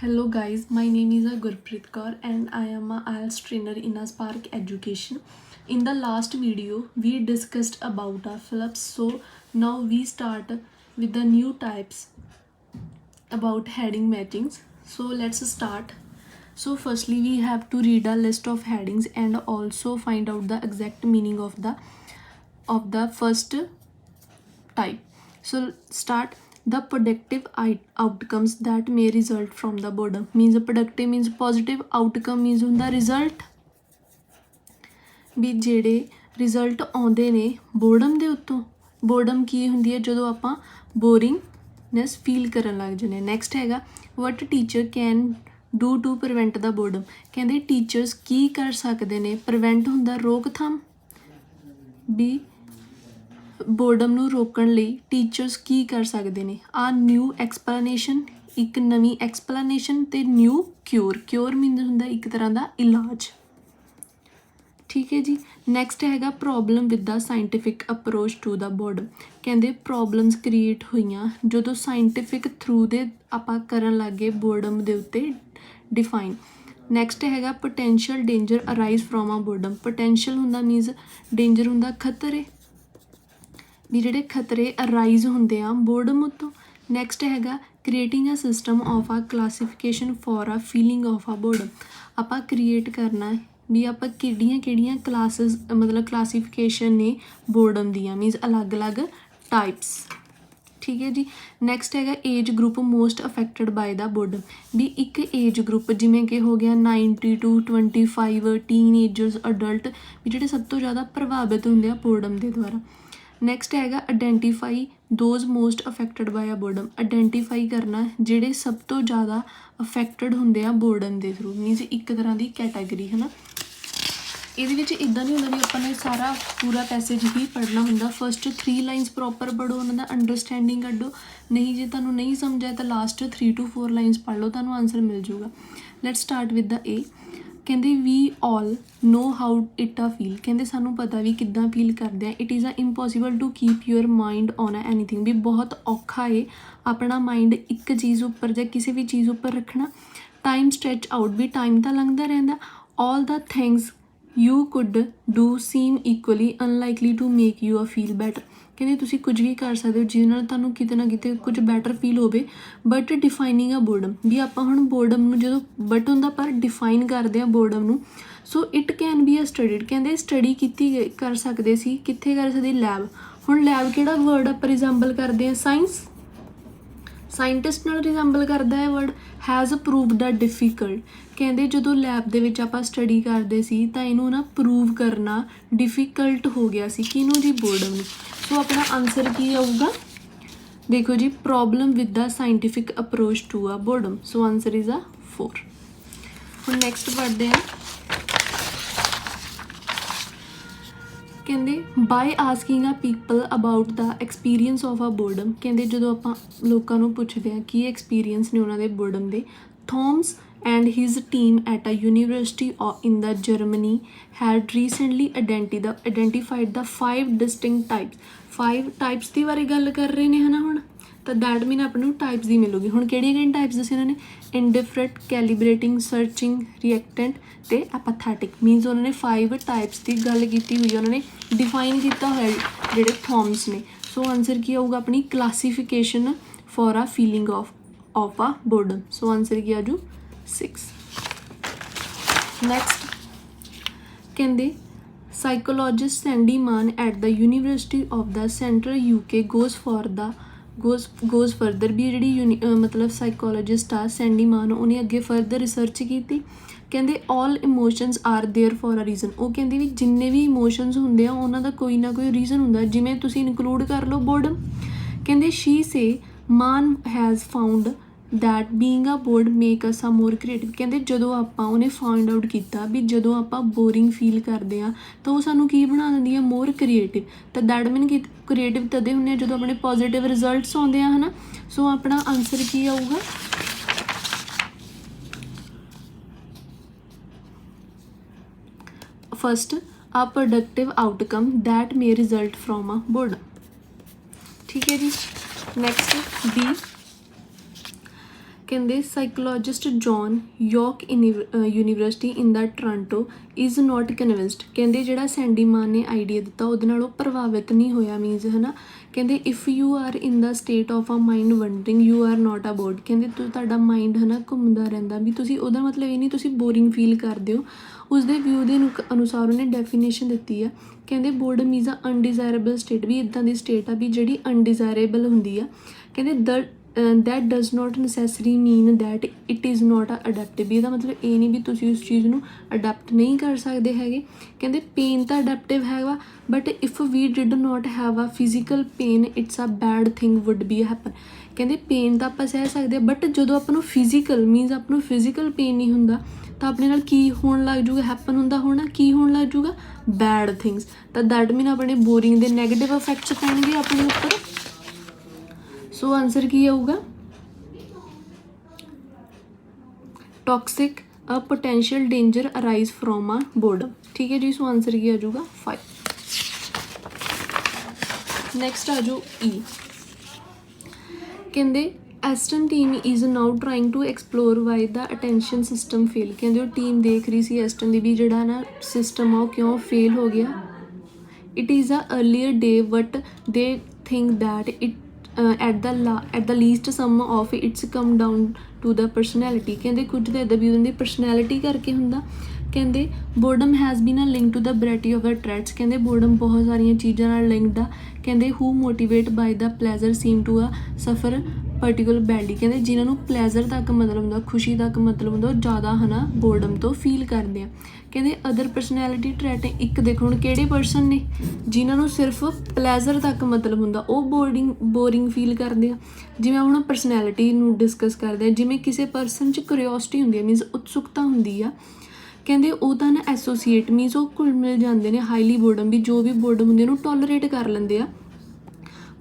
Hello guys, my name is Gurpreet Kaur and I am a IELTS trainer in a Spark Education. In the last video, we discussed about Phillips. So now we start with the new types about heading matchings. So let's start. So firstly, we have to read a list of headings and also find out the exact meaning of the first type. So start. The productive outcomes that may result from the boredom means productive means positive, outcome means ਹੁੰਦਾ result ਵੀ ਜਿਹੜੇ result ਆਉਂਦੇ ਨੇ boredom ਦੇ ਉੱਤੋਂ। Boredom ਕੀ ਹੁੰਦੀ ਹੈ? ਜਦੋਂ ਆਪਾਂ ਬੋਰਿੰਗਨੈਸ ਫੀਲ ਕਰਨ ਲੱਗ ਜਾਂਦੇ। ਨੈਕਸਟ ਹੈਗਾ what teacher can do to prevent the boredom. ਕਹਿੰਦੇ ਟੀਚਰਸ ਕੀ ਕਰ ਸਕਦੇ ਨੇ? ਪ੍ਰੀਵੈਂਟ ਹੁੰਦਾ ਰੋਕਥਾਮ, ਵੀ ਬੋਰਡਮ ਨੂੰ ਰੋਕਣ ਲਈ ਟੀਚਰਸ ਕੀ ਕਰ ਸਕਦੇ ਨੇ। ਆ ਨਿਊ ਐਕਸਪਲੇਨੇਸ਼ਨ, ਇੱਕ ਨਵੀਂ ਐਕਸਪਲੇਨੇਸ਼ਨ, ਤੇ ਨਿਊ ਕਿਉਰ। ਕਿਉਰ ਮੀਨਸ ਹੁੰਦਾ ਇੱਕ ਤਰ੍ਹਾਂ ਦਾ ਇਲਾਜ। ਠੀਕ ਹੈ ਜੀ। ਨੈਕਸਟ ਹੈਗਾ problem with the scientific approach to the boredom. ਕਹਿੰਦੇ ਪ੍ਰੋਬਲਮਸ ਕ੍ਰੀਏਟ ਹੋਈਆਂ ਜਦੋਂ ਸਾਇੰਟੀਫਿਕ ਥਰੂ ਦੇ ਆਪਾਂ ਕਰਨ ਲੱਗ ਗਏ ਬੋਰਡਮ ਦੇ ਉੱਤੇ ਡਿਫਾਈਨ। ਨੈਕਸਟ ਹੈਗਾ potential danger arise from a boredom. Potential ਹੁੰਦਾ ਮੀਨਸ ਡੇਂਜਰ ਹੁੰਦਾ ਖਤਰੇ, ਵੀ ਜਿਹੜੇ ਖਤਰੇ ਅਰਾਈਜ਼ ਹੁੰਦੇ ਆ ਬੋਰਡਮ ਉੱਤੋਂ। ਨੈਕਸਟ ਹੈਗਾ ਕ੍ਰੀਏਟਿੰਗ ਅ ਸਿਸਟਮ ਆਫ ਆ ਕਲਾਸੀਫਿਕੇਸ਼ਨ ਫੋਰ ਆ ਫੀਲਿੰਗ ਆਫ ਆ ਬੋਰਡਮ। ਆਪਾਂ ਕ੍ਰੀਏਟ ਕਰਨਾ ਵੀ ਆਪਾਂ ਕਿਹੜੀਆਂ ਕਲਾਸਿਸ ਮਤਲਬ ਕਲਾਸੀਫਿਕੇਸ਼ਨ ਨੇ ਬੋਰਡਮ ਦੀਆਂ, ਮੀਨਸ ਅਲੱਗ-ਅਲੱਗ ਟਾਈਪਸ। ਠੀਕ ਹੈ ਜੀ। ਨੈਕਸਟ ਹੈਗਾ age group most affected by the boredom. ਵੀ ਇੱਕ ਏਜ ਗਰੁੱਪ ਜਿਵੇਂ ਕਿ ਹੋ ਗਿਆ 90 to 25 ਟੀਨ ਏਜਰਸ, ਅਡਲਟ, ਵੀ ਜਿਹੜੇ ਸਭ ਤੋਂ ਜ਼ਿਆਦਾ ਪ੍ਰਭਾਵਿਤ ਹੁੰਦੇ ਆ ਬੋਰਡਮ ਦੇ ਦੁਆਰਾ। ਨੈਕਸਟ ਹੈਗਾ identify those most affected by a boredom. Identify ਕਰਨਾ ਜਿਹੜੇ ਸਭ ਤੋਂ ਜ਼ਿਆਦਾ ਅਫੈਕਟਡ ਹੁੰਦੇ ਆ ਬੋਰਡਮ ਦੇ ਥਰੂ, ਮੀਨਸ ਇੱਕ ਤਰ੍ਹਾਂ ਦੀ ਕੈਟਾਗਰੀ ਹੈ ਨਾ। ਇਹਦੇ ਵਿੱਚ ਇੱਦਾਂ ਨਹੀਂ ਹੁੰਦਾ ਵੀ ਆਪਾਂ ਨੇ ਸਾਰਾ ਪੂਰਾ ਪੈਸੇਜ ਹੀ ਪੜ੍ਹਨਾ ਹੁੰਦਾ। ਫਸਟ 3 ਲਾਈਨਸ ਪ੍ਰੋਪਰ ਪੜ੍ਹੋ, ਉਹਨਾਂ ਦਾ ਅੰਡਰਸਟੈਂਡਿੰਗ ਕੱਢੋ। ਨਹੀਂ ਜੇ ਤੁਹਾਨੂੰ ਨਹੀਂ ਸਮਝਿਆ ਤਾਂ ਲਾਸਟ 3 to 4 ਲਾਈਨਸ ਪੜ੍ਹ ਲਓ, ਤੁਹਾਨੂੰ ਆਨਸਰ ਮਿਲ ਜੂਗਾ। Let's start with the A. ਕਹਿੰਦੇ we all know how it a feel. ਕਹਿੰਦੇ ਸਾਨੂੰ ਪਤਾ ਵੀ ਕਿੱਦਾਂ ਫੀਲ ਕਰਦੇ ਆ। It is a impossible to keep your mind on a anything. ਵੀ ਬਹੁਤ ਔਖਾ ਏ ਆਪਣਾ ਮਾਈਂਡ ਇੱਕ ਚੀਜ਼ ਉੱਪਰ ਜਾਂ ਕਿਸੇ ਵੀ ਚੀਜ਼ ਉੱਪਰ ਰੱਖਣਾ। ਟਾਈਮ ਸਟ੍ਰੈਚ ਆਊਟ, ਵੀ ਟਾਈਮ ਤਾਂ ਲੰਘਦਾ ਰਹਿੰਦਾ। All the things you could do seem equally unlikely to make you a feel better. ਕਹਿੰਦੇ ਤੁਸੀਂ ਕੁਝ ਵੀ ਕਰ ਸਕਦੇ ਹੋ ਜਿਹਦੇ ਨਾਲ ਤੁਹਾਨੂੰ ਕਿਤੇ ਨਾ ਕਿਤੇ ਕੁਝ ਬੈਟਰ ਫੀਲ ਹੋਵੇ। ਬਟ ਡਿਫਾਈਨਿੰਗ ਆ ਬੋਰਡਮ, ਵੀ ਆਪਾਂ ਹੁਣ ਬੋਰਡਮ ਨੂੰ ਜਦੋਂ ਬਟ ਹੁੰਦਾ ਪਰ ਡਿਫਾਈਨ ਕਰਦੇ ਹਾਂ ਬੋਰਡਮ ਨੂੰ। ਸੋ ਇਟ ਕੈਨ ਬੀ ਆ ਸਟੱਡੀਡ। ਕਹਿੰਦੇ ਸਟੱਡੀ ਕੀਤੀ ਕਰ ਸਕਦੇ ਸੀ, ਕਿੱਥੇ ਕਰ ਸਕਦੇ? ਲੈਬ। ਹੁਣ ਲੈਬ ਕਿਹੜਾ ਵਰਡ ਆਪਾਂ ਰਿਜ਼ੈਂਬਲ ਕਰਦੇ ਹਾਂ? ਸਾਇੰਸ, ਸਾਇੰਟਿਸਟ ਨਾਲ ਰਿਜ਼ੈਂਬਲ ਕਰਦਾ ਹੈ word. Has proved the difficult. ਕਹਿੰਦੇ ਜਦੋਂ ਲੈਬ ਦੇ ਵਿੱਚ ਆਪਾਂ ਸਟੱਡੀ ਕਰਦੇ ਸੀ ਤਾਂ ਇਹਨੂੰ ਨਾ ਪ੍ਰੂਵ ਕਰਨਾ ਡਿਫੀਕਲਟ ਹੋ ਗਿਆ ਸੀ। ਕਿਹਨੂੰ ਜੀ? ਬੋਰਡਮ ਨੂੰ। ਸੋ ਆਪਣਾ ਆਨਸਰ ਕੀ ਆਊਗਾ? ਦੇਖੋ ਜੀ, problem with the scientific approach to a boredom. So answer is a 4। ਹੁਣ ਨੈਕਸਟ ਪੜ੍ਹਦੇ ਹਾਂ। ਕਹਿੰਦੇ by asking a people about the experience of a boredom. ਕਹਿੰਦੇ ਜਦੋਂ ਆਪਾਂ ਲੋਕਾਂ ਨੂੰ ਪੁੱਛਦੇ ਹਾਂ ਕੀ ਐਕਸਪੀਰੀਅੰਸ ਨੇ ਉਹਨਾਂ ਦੇ ਬੋਰਡਮ ਦੇ। Thomas and his team at a university in the Germany had recently identified the 5 distinct types। 5 types ਦੀ ਬਾਰੇ ਗੱਲ ਕਰ ਰਹੇ ਨੇ ਹੈ ਨਾ ਹੁਣ, ਤਾਂ ਦੈਟ ਮੀਨ ਆਪਾਂ ਨੂੰ ਟਾਈਪਸ ਦੀ ਮਿਲੂਗੀ। ਹੁਣ ਕਿਹੜੀਆਂ ਟਾਈਪਸ ਦੱਸੇ ਉਹਨਾਂ ਨੇ? ਇੰਡਿਫਰੈਂਟ, ਕੈਲੀਬਰੇਟਿੰਗ, ਸਰਚਿੰਗ, ਰਿਐਕਟੈਂਟ ਤੇ ਐਪਾਥੈਟਿਕ। ਮੀਨਸ ਉਹਨਾਂ ਨੇ 5 ਟਾਈਪਸ ਦੀ ਗੱਲ ਕੀਤੀ ਹੋਈ ਹੈ, ਉਹਨਾਂ ਨੇ ਡਿਫਾਈਨ ਕੀਤਾ ਹੋਇਆ ਜਿਹੜੇ ਥੋਮਸ ਨੇ। ਸੋ ਆਨਸਰ ਕੀ ਆਊਗਾ ਆਪਣੀ? Classification for a feeling of a boredom. So answer ਕੀ ਆ ਜੂ 6। ਨੈਕਸਟ ਕਹਿੰਦੇ psychologist Sandi Mann at the university of the central UK goes further. ਵੀ ਜਿਹੜੀ ਮਤਲਬ ਸਾਈਕੋਲੋਜਿਸਟ ਆ ਸੈਂਡੀ ਮਾਨ, ਉਹਨੇ ਅੱਗੇ ਫਰਦਰ ਰਿਸਰਚ ਕੀਤੀ। ਕਹਿੰਦੇ all emotions are there for a reason. ਉਹ ਕਹਿੰਦੇ ਵੀ ਜਿੰਨੇ ਵੀ ਇਮੋਸ਼ਨਸ ਹੁੰਦੇ ਆ ਉਹਨਾਂ ਦਾ ਕੋਈ ਨਾ ਕੋਈ ਰੀਜ਼ਨ ਹੁੰਦਾ, ਜਿਵੇਂ ਤੁਸੀਂ ਇਨਕਲੂਡ ਕਰ ਲਓ ਬੋਰਡਮ। ਕਹਿੰਦੇ ਸ਼ੀ ਸੇ ਮਾਨ ਹੈਜ਼ ਫਾਊਂਡ ਦੈਟ ਬੀਇੰਗ ਆ ਬੋਰਡ ਮੇਕ ਅਸ ਆ ਮੋਰ ਕ੍ਰੀਏਟਿਵ। ਕਹਿੰਦੇ ਜਦੋਂ ਆਪਾਂ ਉਹਨੇ ਫਾਈਂਡ ਆਊਟ ਕੀਤਾ ਵੀ ਜਦੋਂ ਆਪਾਂ ਬੋਰਿੰਗ ਫੀਲ ਕਰਦੇ ਹਾਂ ਤਾਂ ਉਹ ਸਾਨੂੰ ਕੀ ਬਣਾ ਦਿੰਦੀ ਆ? ਮੋਰ ਕ੍ਰੀਏਟਿਵ। ਤਾਂ ਦੈਟ ਮੀਨ ਕਿ ਕ੍ਰੀਏਟਿਵ ਤਦੇ ਹੁੰਦੇ ਆ ਜਦੋਂ ਆਪਣੇ ਪੋਜ਼ੀਟਿਵ ਰਿਜ਼ਲਟਸ ਆਉਂਦੇ ਆ, ਹੈ ਨਾ। ਸੋ ਆਪਣਾ ਆਨਸਰ ਕੀ ਆਊਗਾ? First a productive outcome that may result from a boredom. ਠੀਕ ਹੈ ਜੀ। ਨੈਕਸਟ ਬੀ ਕਹਿੰਦੇ psychologist John York university in the Toronto is not convinced. ਕਹਿੰਦੇ ਜਿਹੜਾ ਸੈਂਡੀਮਾਨ ਨੇ ਆਈਡੀਆ ਦਿੱਤਾ ਉਹਦੇ ਨਾਲ ਉਹ ਪ੍ਰਭਾਵਿਤ ਨਹੀਂ ਹੋਇਆ। ਮੀਨਸ ਹੈ ਨਾ, ਕਹਿੰਦੇ if you are in the state of a mind wandering you are not a bored. ਕਹਿੰਦੇ ਤੁਹਾਡਾ ਮਾਈਂਡ ਹੈ ਨਾ ਘੁੰਮਦਾ ਰਹਿੰਦਾ ਵੀ ਤੁਸੀਂ, ਉਹਦਾ ਮਤਲਬ ਇਹ ਨਹੀਂ ਤੁਸੀਂ ਬੋਰਿੰਗ ਫੀਲ ਕਰਦੇ ਹੋ। ਉਸਦੇ ਵਿਊ ਦੇ ਅਨੁਸਾਰ ਉਹਨੇ ਡੈਫੀਨੇਸ਼ਨ ਦਿੱਤੀ ਆ। ਕਹਿੰਦੇ ਬੋਰਡਮ ਇਜ਼ ਅ ਅਨਡਿਜ਼ਾਇਰੇਬਲ ਸਟੇਟ, ਵੀ ਇੱਦਾਂ ਦੀ ਸਟੇਟ ਆ ਵੀ ਜਿਹੜੀ ਅਨਡਿਜ਼ਾਇਰੇਬਲ ਹੁੰਦੀ ਆ। ਕਹਿੰਦੇ that does not necessarily mean that it is not adaptive, ਵੀ ਇਹਦਾ ਮਤਲਬ ਇਹ ਨਹੀਂ ਵੀ ਤੁਸੀਂ ਉਸ ਚੀਜ਼ ਨੂੰ ਅਡੈਪਟ ਨਹੀਂ ਕਰ ਸਕਦੇ ਹੈਗੇ। ਕਹਿੰਦੇ ਪੇਨ ਤਾਂ ਅਡੈਪਟਿਵ ਹੈਗਾ, but if we did not have a physical pain it's a bad thing would be happen. ਕਹਿੰਦੇ ਪੇਨ ਤਾਂ ਆਪਾਂ ਸਹਿ ਸਕਦੇ ਹਾਂ, ਬਟ ਜਦੋਂ ਆਪਾਂ ਨੂੰ ਫਿਜ਼ੀਕਲ ਮੀਨਸ ਆਪਾਂ ਨੂੰ ਫਿਜ਼ੀਕਲ ਪੇਨ ਨਹੀਂ ਹੁੰਦਾ ਤਾਂ ਆਪਣੇ ਨਾਲ ਕੀ ਹੋਣ ਲੱਗ ਜੂਗਾ, ਹੈਪਨ ਹੁੰਦਾ ਹੋਣਾ ਕੀ ਹੋਣ ਲੱਗ ਜੂਗਾ, ਬੈਡ ਥਿੰਗਸ। ਤਾਂ ਦੈਟ ਮੀਨ ਆਪਣੇ ਬੋਰਿੰਗ ਦੇ ਨੈਗੇਟਿਵ ਇਫੈਕਟਸ ਪੈਣਗੇ ਆਪਣੇ ਉੱਪਰ। ਸੋ ਆਨਸਰ ਕੀ ਆਊਗਾ, toxic a potential danger arise from a boredom. ਠੀਕ ਹੈ ਜੀ, ਸੋ ਆਨਸਰ ਕੀ ਆ ਜਾਊਗਾ 5। ਨੈਕਸਟ ਆ ਜਾਓ E। ਕਹਿੰਦੇ Aston team is now trying to explore why the attention system fail. ਕਹਿੰਦੇ ਉਹ ਟੀਮ ਦੇਖ ਰਹੀ ਸੀ ਐਸਟਨ ਦੀ ਵੀ ਜਿਹੜਾ ਨਾ ਸਿਸਟਮ ਆ ਉਹ ਕਿਉਂ ਫੇਲ ਹੋ ਗਿਆ। It is a earlier day but they think that it at the least some of it's come down to the personality। ਕਹਿੰਦੇ ਕੁਝ ਤਾਂ ਇੱਦਾਂ ਵੀ ਉਹਦੀ ਪਰਸਨੈਲਿਟੀ ਕਰਕੇ ਹੁੰਦਾ। ਕਹਿੰਦੇ boredom has been a link to the variety of threats. ਕਹਿੰਦੇ boredom ਬਹੁਤ ਸਾਰੀਆਂ ਚੀਜ਼ਾਂ ਨਾਲ ਲਿੰਕਡ ਆ। ਕਹਿੰਦੇ who motivate by the pleasure seem to a suffer particular badly. ਕਹਿੰਦੇ ਜਿਨ੍ਹਾਂ ਨੂੰ ਪਲੈਜ਼ਰ ਤੱਕ ਮਤਲਬ ਹੁੰਦਾ, ਖੁਸ਼ੀ ਤੱਕ ਮਤਲਬ ਹੁੰਦਾ, ਉਹ ਜ਼ਿਆਦਾ ਹੈ ਨਾ ਬੋਰਡਮ ਤੋਂ ਫੀਲ ਕਰਦੇ ਆ। ਕਹਿੰਦੇ ਅਦਰ ਪਰਸਨੈਲਿਟੀ ਟਰੈਟ ਇੱਕ ਦੇਖੋ ਹੁਣ ਕਿਹੜੇ ਪਰਸਨ ਨੇ ਜਿਨ੍ਹਾਂ ਨੂੰ ਸਿਰਫ ਪਲੈਜ਼ਰ ਤੱਕ ਮਤਲਬ ਹੁੰਦਾ ਉਹ ਬੋਰਿੰਗ ਫੀਲ ਕਰਦੇ ਆ। ਜਿਵੇਂ ਹੁਣ ਪਰਸਨੈਲਿਟੀ ਨੂੰ ਡਿਸਕਸ ਕਰਦੇ ਆ, ਜਿਵੇਂ ਕਿਸੇ ਪਰਸਨ 'ਚ ਕਿਉਰਿਓਸਿਟੀ ਹੁੰਦੀ ਹੈ ਮੀਨਸ ਉਤਸੁਕਤਾ ਹੁੰਦੀ ਆ। ਕਹਿੰਦੇ ਉਹ ਤਾਂ ਨਾ ਐਸੋਸੀਏਟ ਮੀਨਸ ਉਹ ਘੁਲ ਮਿਲ ਜਾਂਦੇ ਨੇ ਹਾਈਲੀ ਬੋਰਡਮ, ਵੀ ਜੋ ਵੀ ਬੋਰਡਮ ਹੁੰਦੀ ਉਹਨੂੰ ਟੋਲਰੇਟ ਕਰ ਲੈਂਦੇ ਆ।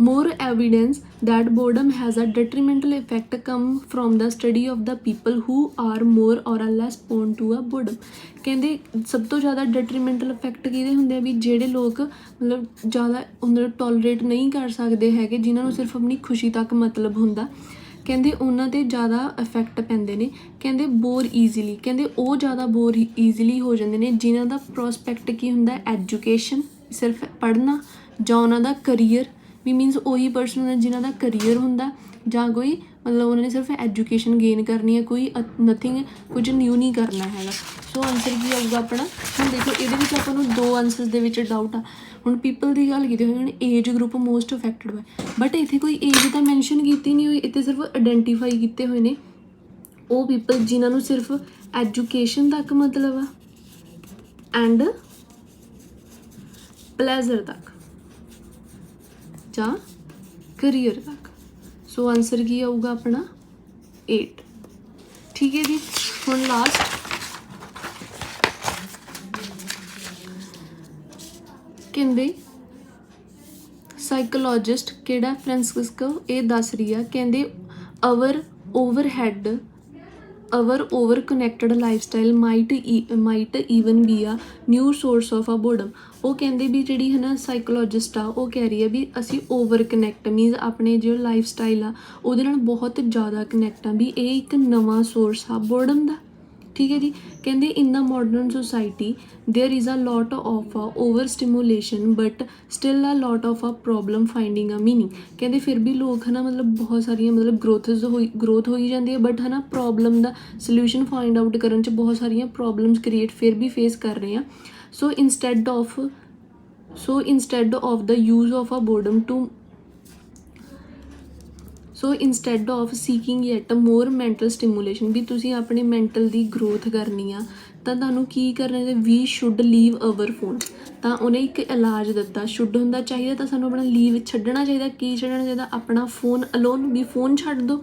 more evidence that boredom has a detrimental effect come from the study of the people who are more or less prone to a boredom। ਕਹਿੰਦੇ ਸਭ ਤੋਂ ਜ਼ਿਆਦਾ ਡੈਟਰੀਮੈਂਟਲ ਇਫੈਕਟ ਕਿਹਦੇ ਹੁੰਦੇ ਆ ਵੀ ਜਿਹੜੇ ਲੋਕ ਮਤਲਬ ਜ਼ਿਆਦਾ ਉਹਨਾਂ ਟੋਲਰੇਟ ਨਹੀਂ ਕਰ ਸਕਦੇ ਹੈਗੇ, ਜਿਨ੍ਹਾਂ ਨੂੰ ਸਿਰਫ ਆਪਣੀ ਖੁਸ਼ੀ ਤੱਕ ਮਤਲਬ ਹੁੰਦਾ। ਕਹਿੰਦੇ ਉਹਨਾਂ 'ਤੇ ਜ਼ਿਆਦਾ ਇਫੈਕਟ ਪੈਂਦੇ ਨੇ। ਕਹਿੰਦੇ ਬੋਰ ਈਜ਼ੀਲੀ, ਕਹਿੰਦੇ ਉਹ ਜ਼ਿਆਦਾ ਬੋਰ ਈਜ਼ੀਲੀ ਹੋ ਜਾਂਦੇ ਨੇ ਜਿਨ੍ਹਾਂ ਦਾ ਪ੍ਰੋਸਪੈਕਟ ਕੀ ਹੁੰਦਾ, ਐਜੂਕੇਸ਼ਨ ਸਿਰਫ ਪੜ੍ਹਨਾ, ਜਾਂ ਉਹਨਾਂ ਦਾ ਕਰੀਅਰ ਵੀ ਮੀਨਸ ਉਹੀ ਪਰਸਨ ਹੁੰਦਾ ਜਿਨ੍ਹਾਂ ਦਾ ਕਰੀਅਰ ਹੁੰਦਾ, ਜਾਂ ਕੋਈ ਮਤਲਬ ਉਹਨਾਂ ਨੇ ਸਿਰਫ ਐਜੂਕੇਸ਼ਨ ਗੇਨ ਕਰਨੀ ਹੈ, ਕੋਈ ਨਥਿੰਗ ਕੁਝ ਨਿਊ ਨਹੀਂ ਕਰਨਾ ਹੈਗਾ। ਸੋ ਆਨਸਰ ਕੀ ਆਊਗਾ ਆਪਣਾ। ਹੁਣ ਦੇਖੋ ਇਹਦੇ ਵਿੱਚ ਆਪਾਂ ਨੂੰ 2 ਆਨਸਰਸ ਦੇ ਵਿੱਚ ਡਾਊਟ ਆ। ਹੁਣ ਪੀਪਲ ਦੀ ਗੱਲ ਕੀਤੀ ਹੋਈ, ਹੁਣ age group most affected by, but ਇੱਥੇ ਕੋਈ ਏਜ ਤਾਂ ਮੈਂਸ਼ਨ ਕੀਤੀ ਨਹੀਂ ਹੋਈ, ਇੱਥੇ ਸਿਰਫ ਆਈਡੈਂਟੀਫਾਈ ਕੀਤੇ ਹੋਏ ਨੇ ਉਹ ਪੀਪਲ ਜਿਨ੍ਹਾਂ ਨੂੰ ਸਿਰਫ ਐਜੂਕੇਸ਼ਨ ਤੱਕ ਮਤਲਬ ਆ ਐਂਡ ਪਲੈਜ਼ਰ ਤੱਕ ਜਾਂ ਕਰੀਅਰ ਤੱਕ। ਸੋ ਆਨਸਰ ਕੀ ਆਊਗਾ ਆਪਣਾ 8। ਠੀਕ ਹੈ ਜੀ, ਹੁਣ ਲਾਸਟ ਕਹਿੰਦੇ ਸਾਈਕੋਲੋਜਿਸਟ ਕਿਹੜਾ ਫ੍ਰਾਂਸਿਸਕੋ ਇਹ ਦੱਸ ਰਹੀ ਆ। ਕਹਿੰਦੇ our over connected lifestyle might even be a new source of a boredom। ਉਹ ਕਹਿੰਦੇ ਵੀ ਜਿਹੜੀ ਹੈ ਨਾ ਸਾਈਕੋਲੋਜਿਸਟ ਆ ਉਹ ਕਹਿ ਰਹੀ ਹੈ ਵੀ ਅਸੀਂ ਓਵਰ ਕਨੈਕਟ ਮੀਨਸ ਆਪਣੇ ਜਿਹੜਾ ਲਾਈਫ ਸਟਾਈਲ ਆ ਉਹਦੇ ਨਾਲ ਬਹੁਤ ਜ਼ਿਆਦਾ ਕਨੈਕਟ ਆ, ਵੀ ਇਹ ਇੱਕ ਨਵਾਂ ਸੋਰਸ ਆ ਬੋਰਡਮ ਦਾ। ਠੀਕ ਹੈ ਜੀ, ਕਹਿੰਦੇ in the modern society there is a lot of a over stimulation but still a lot of a problem finding a meaning. ਕਹਿੰਦੇ ਫਿਰ ਵੀ ਲੋਕ ਹੈ ਨਾ ਮਤਲਬ ਬਹੁਤ ਸਾਰੀਆਂ ਮਤਲਬ ਗਰੋਥ ਹੋਈ ਜਾਂਦੀ ਹੈ, ਬਟ ਹੈ ਨਾ ਪ੍ਰੋਬਲਮ ਦਾ ਸੋਲਿਊਸ਼ਨ ਫਾਈਂਡ ਆਊਟ ਕਰਨ 'ਚ ਬਹੁਤ ਸਾਰੀਆਂ ਪ੍ਰੋਬਲਮਸ ਕ੍ਰੀਏਟ ਫਿਰ ਵੀ ਫੇਸ ਕਰ ਰਹੇ ਆ। So instead of the use of a boredom to so instead of seeking yet more mental stimulation, ਵੀ ਤੁਸੀਂ ਆਪਣੇ ਮੈਂਟਲ ਦੀ ਗਰੋਥ ਕਰਨੀ ਆ ਤਾਂ ਤੁਹਾਨੂੰ ਕੀ ਕਰਨਾ ਚਾਹੀਦਾ, we should leave our phone. ਤਾਂ ਉਹਨੇ ਇੱਕ ਇਲਾਜ ਦਿੱਤਾ, ਸ਼ੁੱਡ ਹੁੰਦਾ ਚਾਹੀਦਾ ਤਾਂ ਸਾਨੂੰ ਆਪਣਾ ਲੀਵ ਛੱਡਣਾ ਚਾਹੀਦਾ। ਕੀ ਛੱਡਣਾ ਚਾਹੀਦਾ, ਆਪਣਾ ਫੋਨ ਅਲੋਨ, ਵੀ ਫੋਨ ਛੱਡ ਦਿਓ।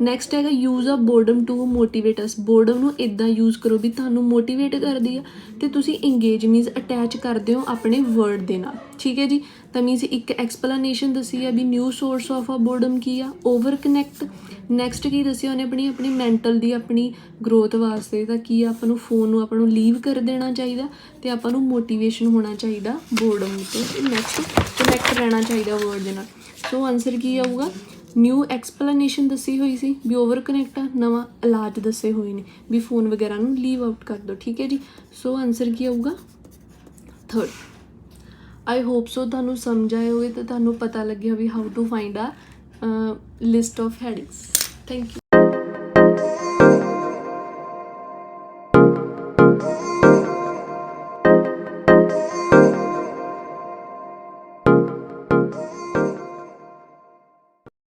ਨੈਕਸਟ ਹੈਗਾ use a boredom to motivate us. Boredom ਨੂੰ ਇੱਦਾਂ ਯੂਜ਼ ਕਰੋ ਵੀ ਤੁਹਾਨੂੰ ਮੋਟੀਵੇਟ ਕਰਦੀ ਆ ਅਤੇ ਤੁਸੀਂ ਇੰਗੇਜ ਮੀਨਸ ਅਟੈਚ ਕਰਦੇ ਹੋ ਆਪਣੇ ਵਰਡ ਦੇ ਨਾਲ। ਠੀਕ ਹੈ ਜੀ, ਤਾਂ ਮੀਨਸ ਇੱਕ ਐਕਸਪਲੇਨੇਸ਼ਨ ਦੱਸੀ ਆ ਵੀ new source of a boredom ਕੀ ਆ, ਓਵਰ ਕਨੈਕਟ। ਨੈਕਸਟ ਕੀ ਦੱਸਿਆ ਉਹਨੇ ਆਪਣੀ ਮੈਂਟਲ ਦੀ ਆਪਣੀ ਗਰੋਥ ਵਾਸਤੇ ਤਾਂ ਕੀ ਆਪਾਂ ਨੂੰ ਫੋਨ ਨੂੰ ਆਪਾਂ ਨੂੰ ਲੀਵ ਕਰ ਦੇਣਾ ਚਾਹੀਦਾ ਅਤੇ ਆਪਾਂ ਨੂੰ ਮੋਟੀਵੇਸ਼ਨ ਹੋਣਾ ਚਾਹੀਦਾ ਬੋਰਡਮ ਤੋਂ। ਨੈਕਸਟ ਕਨੈਕਟ ਰਹਿਣਾ ਚਾਹੀਦਾ ਵਰਡ ਦੇ ਨਾਲ। ਸੋ ਆਨਸਰ ਕੀ ਆਊਗਾ, ਨਿਊ ਐਕਸਪਲੇਨੇਸ਼ਨ ਦੱਸੀ ਹੋਈ ਸੀ ਵੀ ਓਵਰ ਕਨੈਕਟ ਆ, ਨਵਾਂ ਇਲਾਜ ਦੱਸੇ ਹੋਏ ਨੇ ਵੀ ਫੋਨ ਵਗੈਰਾ ਨੂੰ ਲੀਵ ਆਊਟ ਕਰ ਦਿਓ, ਠੀਕ ਹੈ ਜੀ। ਸੋ ਆਨਸਰ ਕੀ ਆਊਗਾ 3rd। ਆਈ ਹੋਪ ਸੋ ਤੁਹਾਨੂੰ ਸਮਝ ਆਏ ਹੋਵੇ ਤੇ ਤੁਹਾਨੂੰ ਪਤਾ ਲੱਗਿਆ ਵੀ ਹਾਊ ਟੂ ਫਾਈਂਡ ਆ list of headings. Thank you.